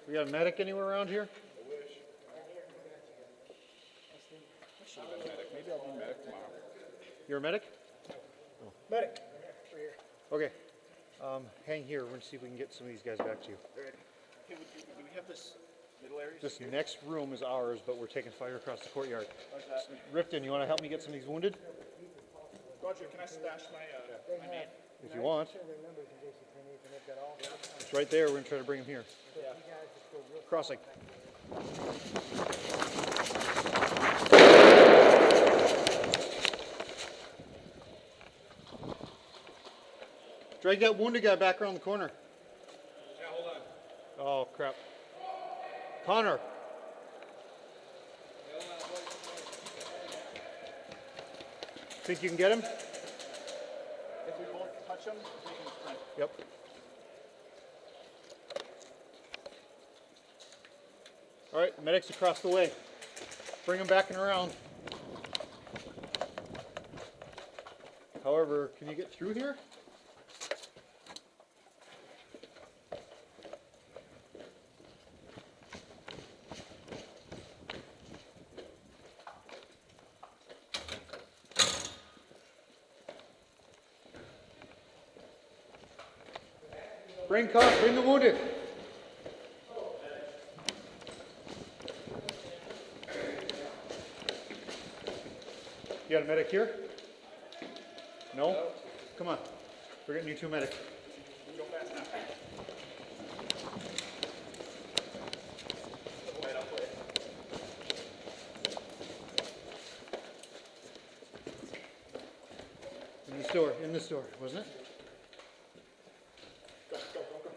We got a medic anywhere around here? I wish. I should have been medic. Maybe I'll be medic tomorrow. You're a medic? Oh. Medic. We're here. Okay. Hang here. We're going to see if we can get some of these guys back to you. Hey, do we have this middle area? This next room is ours, but we're taking fire across the courtyard. How's that? Rifton, you want to help me get some of these wounded? Roger, can I stash my name? If you want. It's right there. We're going to try to bring them here. Yeah. Crossing. Drag that wounded guy back around the corner. Yeah, hold on. Oh, crap. Connor. Think you can get him? If we both touch him, we can sprint. Yep. All right, medics across the way. Bring them back and around. However, can you get through here? Bring the wounded. You got a medic here? No? Come on. We're getting you two medics. Go fast now. In this door, wasn't it? Go, go, go, go.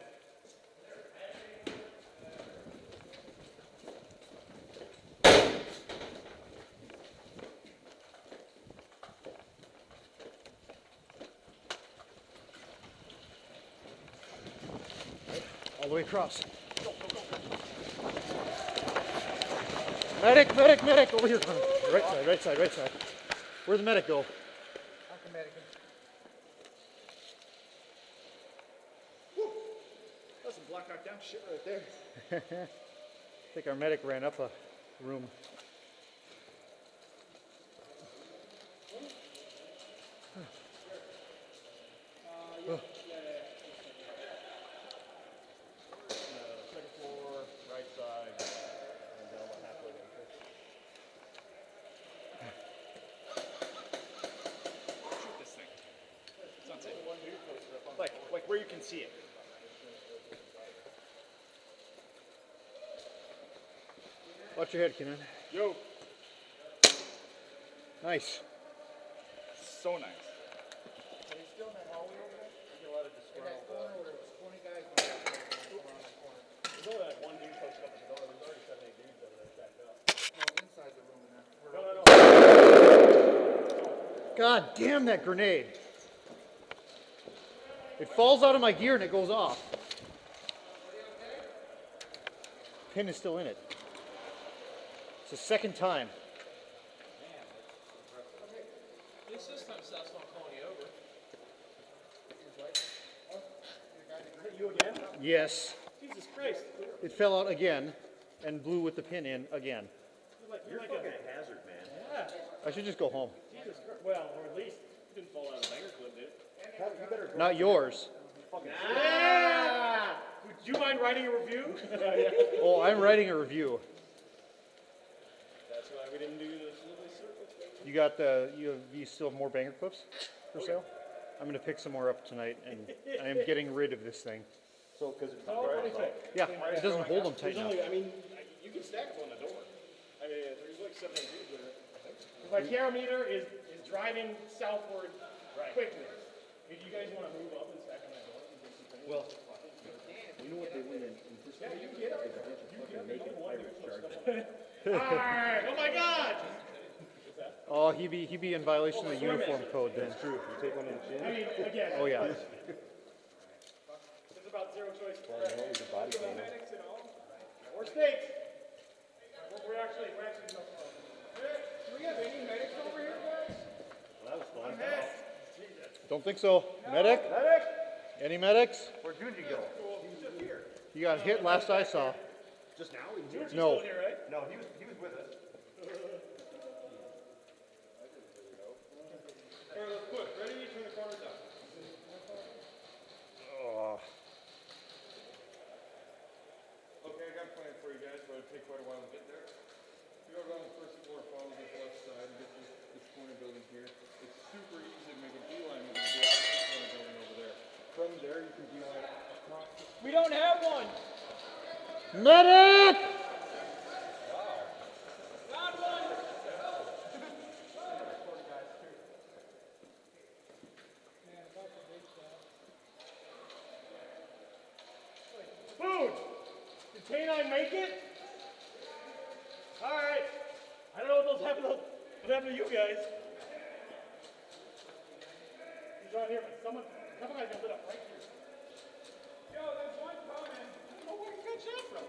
All the way across. Go, go, go. Medic, medic, medic! Over here. Right side, right side, right side. Where'd the medic go? That's some black knockdown shit right there. I think our medic ran up a room. Second floor, right side, and down about halfway there. Shoot this thing. It's not safe. Like where you can see it. Watch your head, Kenan. Yo. Nice. So nice. Are you still in that hallway over there? You get a lot of disgruntled. In that corner where there was 20 guys around that corner. There's only that one dude posted up at the door. There's already 7, 8 dudes over there stacked up. No, inside the room in there. No. God damn that grenade. It falls out of my gear and it goes off. Pin is still in it. It's the second time. This system stops not calling you over. Is it you again? Yes. Jesus Christ. It fell out again and blew with the pin in again. You're like a hazard, man. Yeah. I should just go home. Jesus Christ. Well, or at least you didn't fall out of the banger clip, dude. You better go. Not yours. Ah! Would you mind writing a review? Oh, I'm writing a review. That's why we didn't do this little circle. You got you still have more banger clips for sale? I'm gonna pick some more up tonight, and I am getting rid of this thing. So, because it's right. Yeah, it doesn't hold them tight enough. I mean, you can stack them on the door. I mean, there's like 7 dudes there. My camera meter is driving southward quickly. If you guys want to move up and stack on that door, Well, you know what they went in this yeah, you get it. You get it. Number one, dude. Alright, oh my God! Oh, he'd be in violation of the uniform code then. That's true. You take one in the chin. I mean, again. Oh yeah. It's about zero choice. Well, you know, with the body cam. Or states. We're actually. Do we have any medics over here, guys? Well, that was fun. Don't think so. Medic? Medic? Any medics? Where did you go? You got hit last I saw. Just now? George is No. still here, right? No, he was with us. All right, let's push. Ready? Turn the corners up. Oh. Okay, I got a plan for you guys, but it'll take quite a while to get there. You go around the first floor, follow this left side, and get this corner building here. It's super easy to make a beeline over to the opposite corner building over there. From there, you can beeline across the We don't have one. Medic! Boom! Did K9 make it? All right. I don't know what happened to you guys. He's right here, but someone got lit up right here. Yo, there's one coming. I don't know where he got shot from.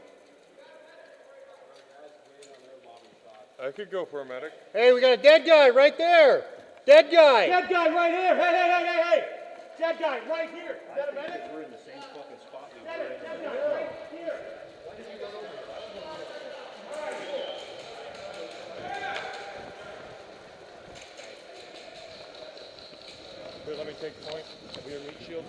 I could go for a medic. Hey, we got a dead guy right there. Dead guy. Dead guy right here. Hey. Dead guy right here. Is that a medic? We're in the same fucking spot we were Dead in. guy right here. Here, let me take point of your meat shield.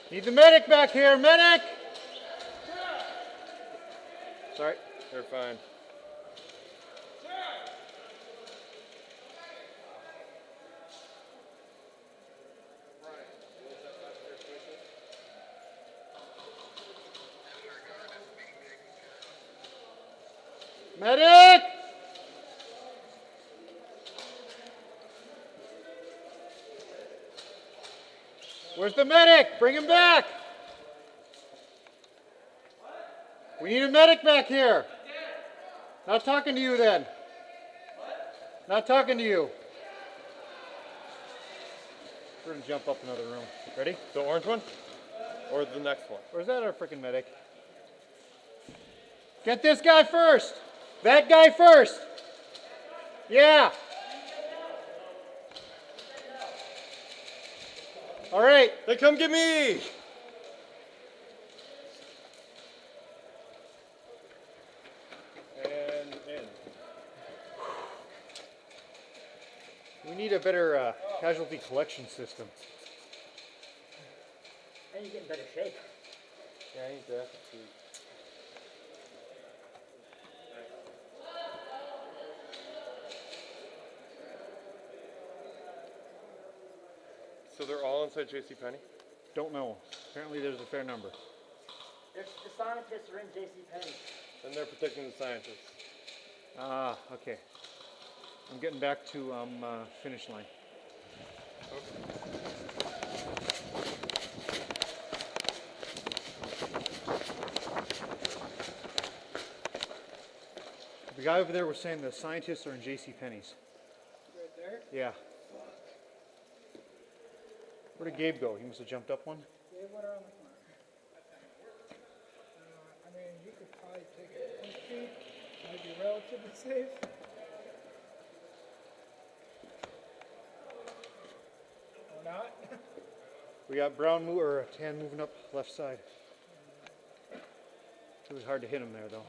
Need the medic back here. Medic! Sorry. You're fine. Medic! Where's the medic? Bring him back! We need a medic back here. Not talking to you then. Not talking to you. We're gonna jump up another room. Ready? The orange one? Or the next one? Where's that our freaking medic? Get this guy first. That guy first. Yeah. All right. Then come get me! And in. We need a better casualty collection system. And you get in better shape. Yeah, I need that. So they're all inside JCPenney? Don't know. Apparently there's a fair number. The scientists are in JCPenney. And they're protecting the scientists. Ah, okay. I'm getting back to finish line. The guy over there was saying the scientists are in JCPenney's. Right there? Yeah. Where did Gabe go? He must have jumped up one. They went around the corner. I mean, you could probably take it 1 feet. Might be relatively safe. Or not. We got brown or tan moving up left side. It was hard to hit him there though.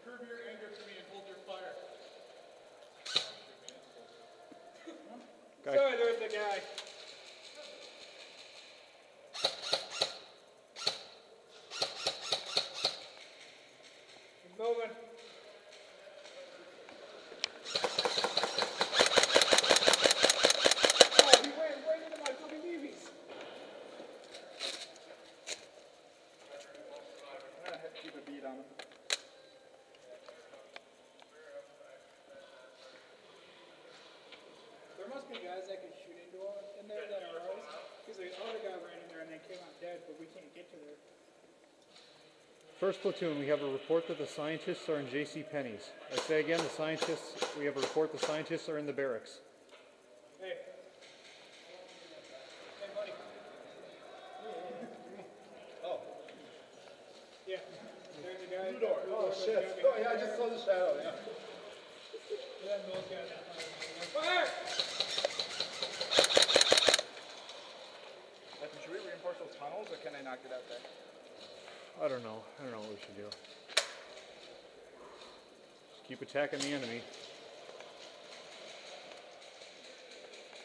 Curb your anger to me and hold your fire. Guy, Sorry, there's the guy. He's moving. Oh, he went right into my fucking BBs. I'm gonna have to keep a beat on him. There must be guys that can shoot into them in there that are ours. Because the other guy ran in there and then came out dead, but we can't get to there. first platoon, we have a report that the scientists are in JCPenney's. I say again, the scientists, we have a report the scientists are in the barracks. Hey. Hey, buddy. Yeah. There's a guy. Blue door. Oh, shit. Oh, yeah, I just saw the shadow, yeah. Yeah, those guys. Fire! Should we reinforce those tunnels, or can I knock it out there? I don't know. I don't know what we should do. Just keep attacking the enemy.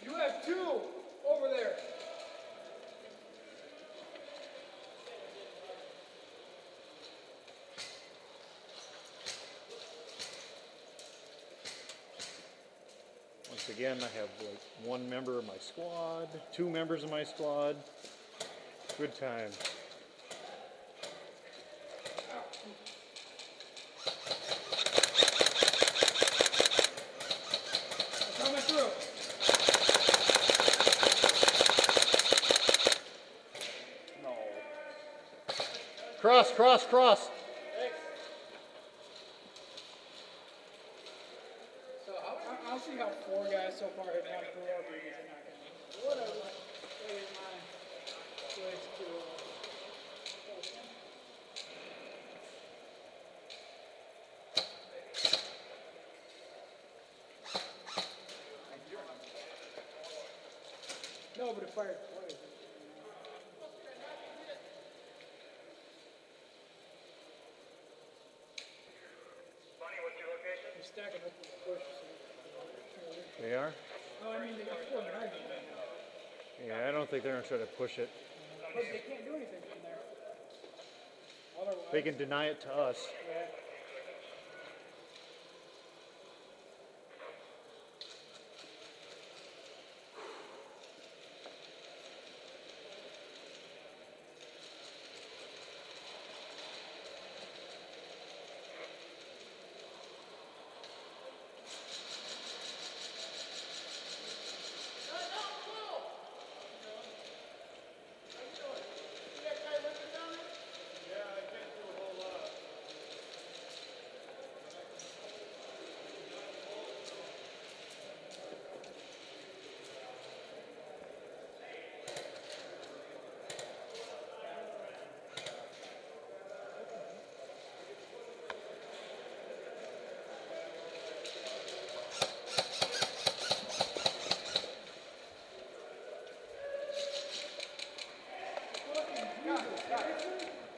You have two over there. Once again, I have like one member of my squad, two members of my squad. Good times. Coming through. No. Cross, cross, cross. I'll see how four guys so far have gone through our bridges and not gonna. Whatever. Wait, mine. Switch to. No, but it fired twice. They're stacking up with the push. So. They are? No, I mean, they got four guys in there now. Yeah, I don't think they're going to try to push it. But they can't do anything from there. Otherwise, They can deny it to us. yeah.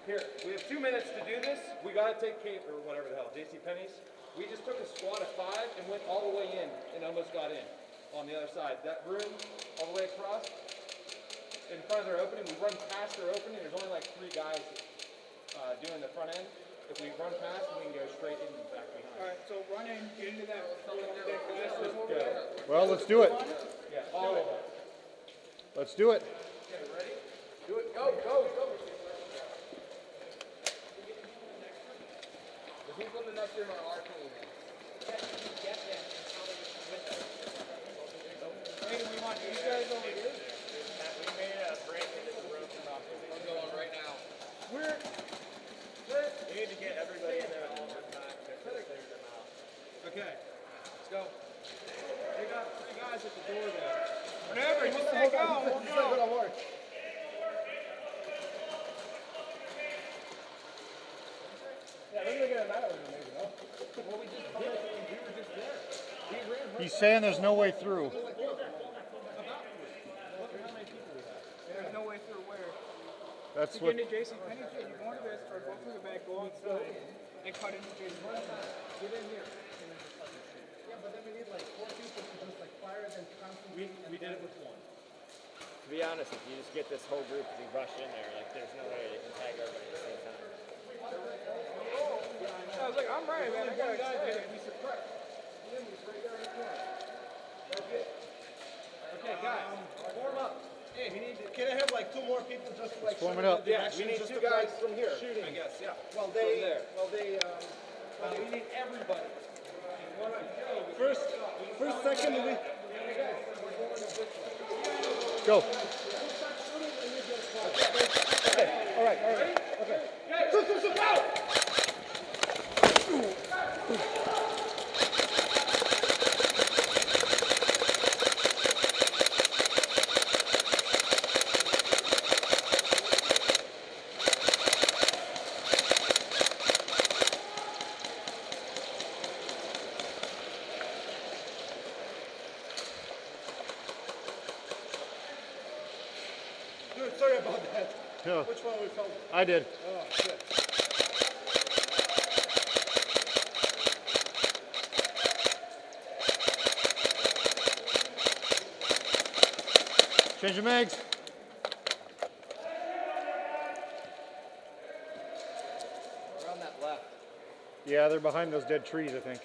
Here, we have 2 minutes to do this. We gotta take Kate, or whatever the hell, JC Penney's. We just took a squad of 5 and went all the way in and almost got in on the other side. That room, all the way across, in front of their opening, we run past their opening. There's only like 3 guys doing the front end. If we run past, we can go straight in and back behind. Alright, so run in, get into that. Let's go. Well, let's do it. Yeah, all of us. Let's do it. Okay, ready? Do it. Go, go, go. The people in the next room are our team. Hey, do we want these guys over here? We made a break into the room. I'm going right now. We're. We need to get everybody in there at all time to clear them out. Okay, let's go. We got 3 guys at the door there. Whatever, just say go, we'll go. Yeah, they're gonna get a matter maybe, no? Well, we just did. We were just there. We ran right. He's saying there's no way through. Look how many people we have. There's no way through where. That's To what. get into Jason Penny, you go into this, or go through the back, go outside, and cut into Jason Penny. Get in here. Yeah, but then we need like 4 people to just like fire and constantly. We did it with 1. To be honest, if you just get this whole group to rush in there, like there's no way they can tag everybody at the same time. I was like, I'm ready, man. I got excited. We suppressed. Okay, guys, form up. Hey, we need to. Can I have like 2 more people just to like Form it up. Yeah, we need 2 guys from here. shooting? I guess, yeah. Well, From they, there. we need everybody. First, Second, we. Go. All right. Okay. Go! No, Which one we felt? I did. Oh, shit. Change your mags. We're on that left. Yeah, they're behind those dead trees, I think.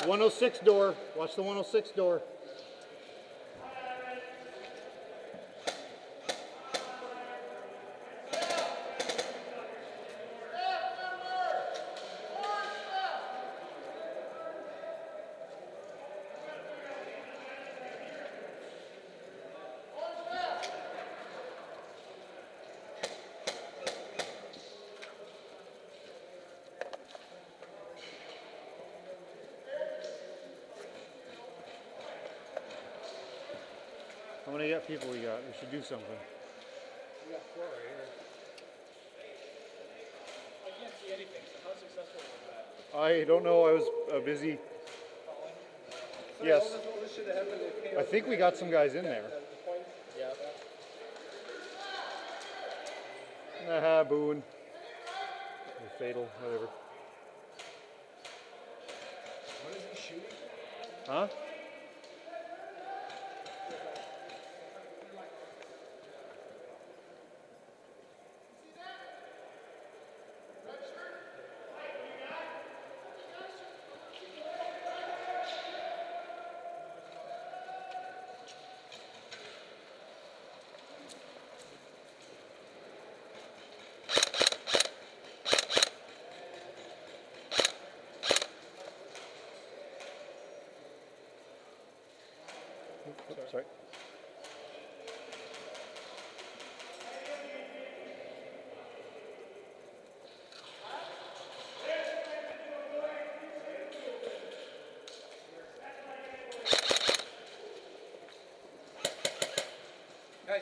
106 door. Watch the 106 door. How many people we got? We should do something. We got 4 right here. I can't see anything, so how successful was that? I don't know. I was busy. So Yes. all this should have happened if I think we got some guys in there. the point. Yeah. Aha, Boone. Or fatal, whatever. What is he shooting? Huh? Oops, sorry.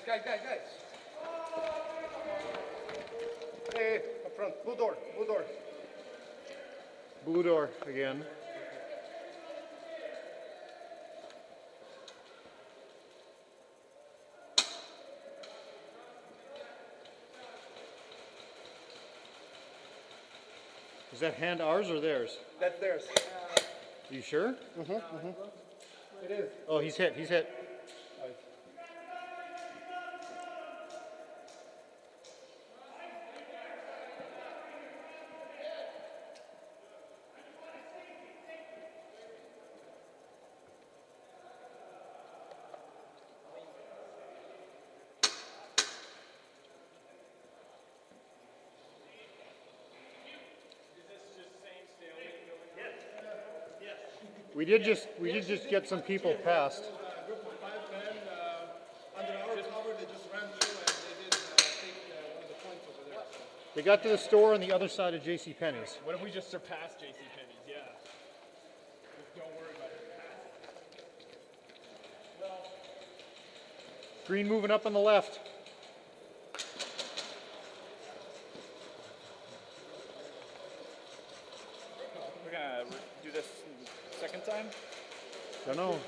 Guys. Hey, up front. Blue door. Blue door again. Is that hand ours or theirs? That's theirs. Are you sure? It is. Oh, he's hit. We did just get some people past. A group of 5 men under our cover. They just ran through and they did take one of the points over there. So. They got to the store on the other side of J.C. Penney's. What if we just surpass JCPenney's? Yeah. Just don't worry about it. Green moving up on the left. We're gonna do this second time? Don't know.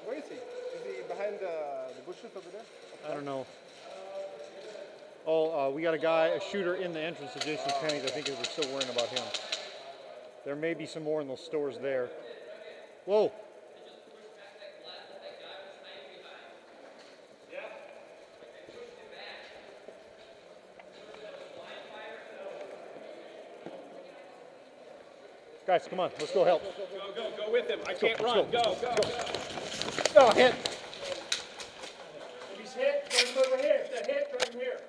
Where is he? Is he behind the bushes over there? I don't know. Oh, we got a shooter in the entrance to J.C. Penney's. I think we're still worrying about him. There may be some more in those stores there. Whoa. Guys, come on. Let's go help. Go with him. I can't let's run. go. Go. Oh, hit. If he's hit, try him over here. If they're hit, try him here.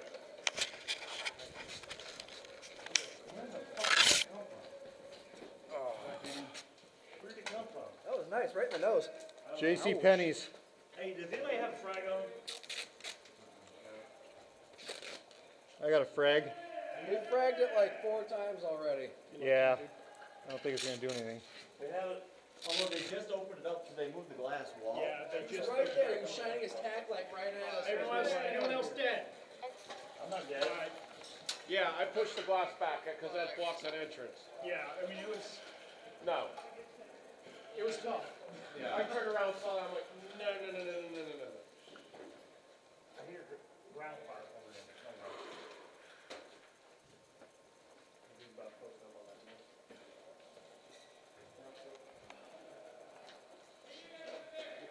Where'd it come from? That was nice, right in the nose. J.C. Penney's. Hey, does anybody have a frag on? I got a frag. We fragged it like 4 times already. Yeah. I don't think it's going to do anything. We have it. Although they just opened it up, so they moved the glass wall. Yeah, they He's just. right there. He was shining his tack light right at us. Anyone else dead? I'm not dead. Yeah, I pushed the glass back because that blocks an entrance. Yeah, I mean, it was tough. I turned around, saw that, I'm like, no. I hear ground fire over there.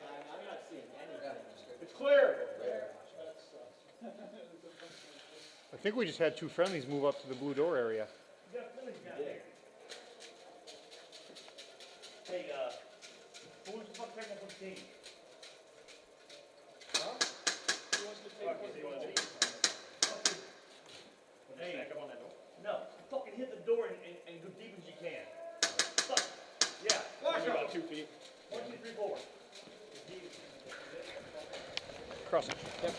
I'm not seeing anything. It's clear. I think we just had 2 friendlies move up to the blue door area. Hey, who's the fuck technical team? Hey, no, fucking hit the door and go deep as you can. Fuck. Yeah. Only about 2 feet. 1, 2, 3, 4. Crossing. Yep.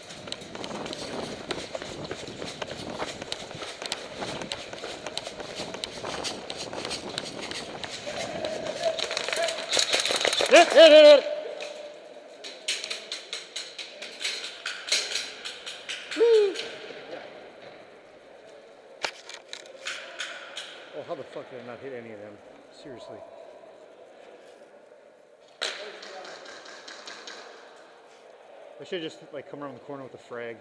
Oh, how the fuck did I not hit any of them? Seriously. I should just like come around the corner with a frag.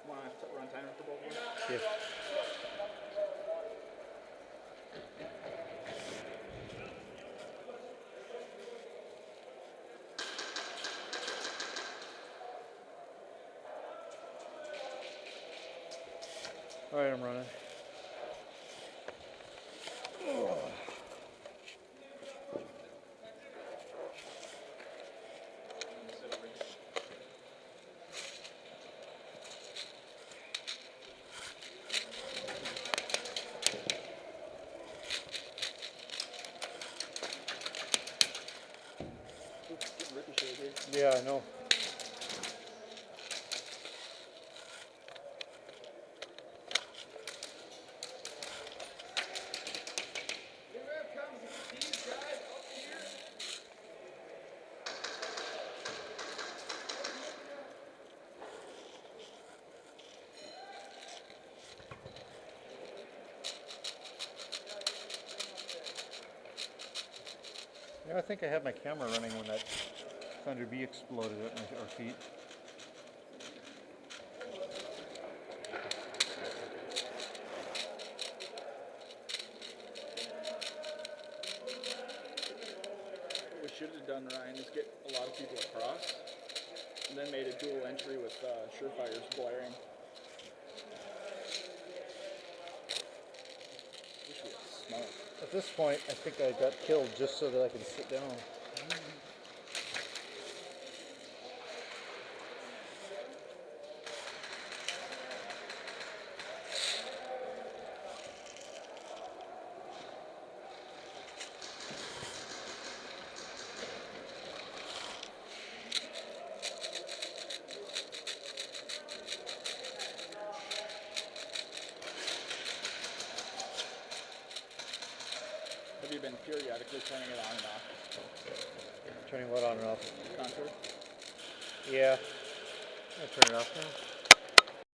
Want to run timer for both of them? Yes. All right, I'm running. Yeah, I know. Yeah, I think I had my camera running when that Thunder Bee exploded at our feet. What we should have done, Ryan, is get a lot of people across, and then made a dual entry with Surefires blaring. Wish we had smoke. At this point, I think I got killed just so that I can sit down. Have you been periodically turning it on and off? Turning what on and off? Contour? Yeah. I turn it off now.